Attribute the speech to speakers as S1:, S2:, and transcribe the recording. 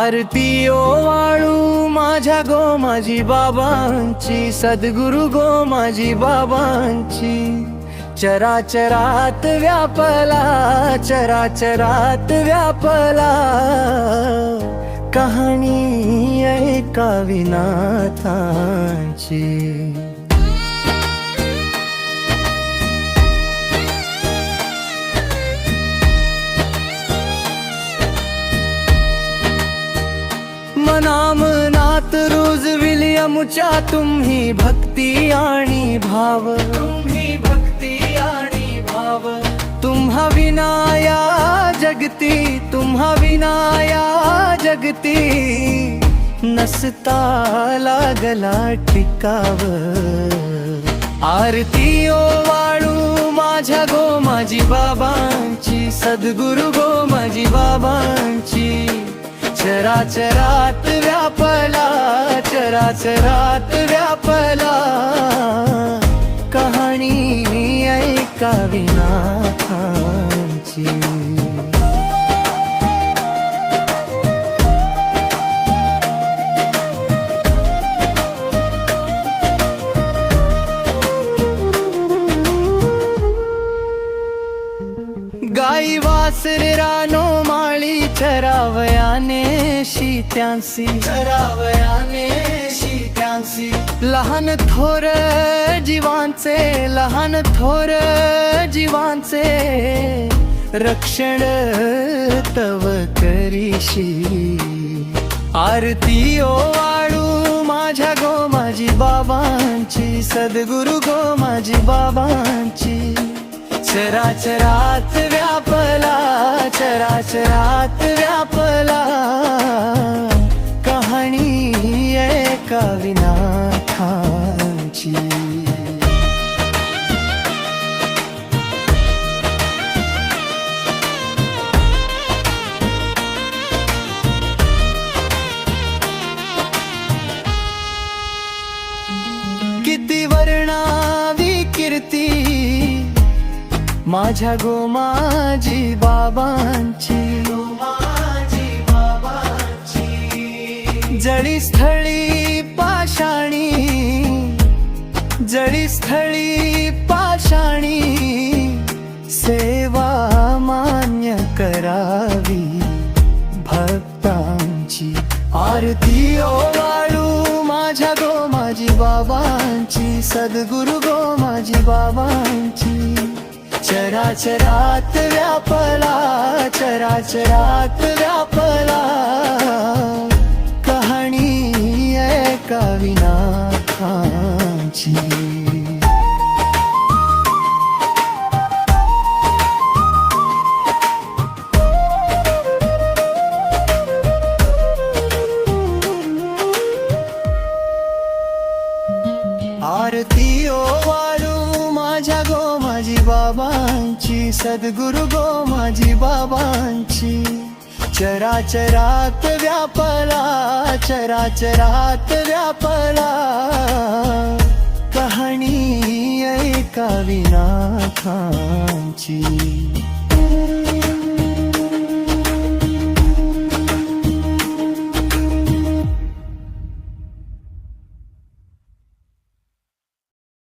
S1: आरती ओवाळू माझ्या गो माझी बाबांची, सद्गुरु गो माझी बाबांची। चराचरात व्यापला, चराचरात व्यापला, कहाणी एका विनाथांची। मनामनात रोज विलियमच्या तुम्ही भक्ती आणि भाव, तुम्ही भक्ती आणि भाव। तुम्हा विनाया जगती, तुम्हा विनाया जगती, नसता लागला टिकाव। आरती ओवाळू माझ्या गो माझी बाबांची, सद्गुरु गो माझी बाबांची। चराचरात व्यापला, चराचरात व्यापला, कहाणी ऐका विनाथांची। गाई वासरे रानो माळी, चरावयाने शित्यांसी, चरावयाने शित्यांसी। लहान थोर जीवांचे, लहान थोर जीवांचे, रक्षण तव करीशी। आरती ओवाळू माझ्या गो माझी बाबांची, सद्गुरु गो माझी बाबांची। चराचरात व्यापला, चराचरात व्यापला, कहाणी एका विनाथांची। किती वर्णावी कीर्ती माझ्या गो माझी बाबांची, माझी बाबांची। जळी स्थळी पाषाणी, जळी स्थळी पाषाणी, सेवा मान्य करावी भक्तांची। आरती ओवाळू माझ्या गो माझी बाबांची, सद्गुरु गो माझी बाबांची। चराचरात व्यापला, चराचरात व्यापला, कहाणी एका विनाथांची। आरती ओवाळू माझ्या गो माझी बाबांची, सद्गुरु गो माझी बाबांची। चराचरात व्यापला, चराचरात व्यापला, कहाणी एका विनाथांची।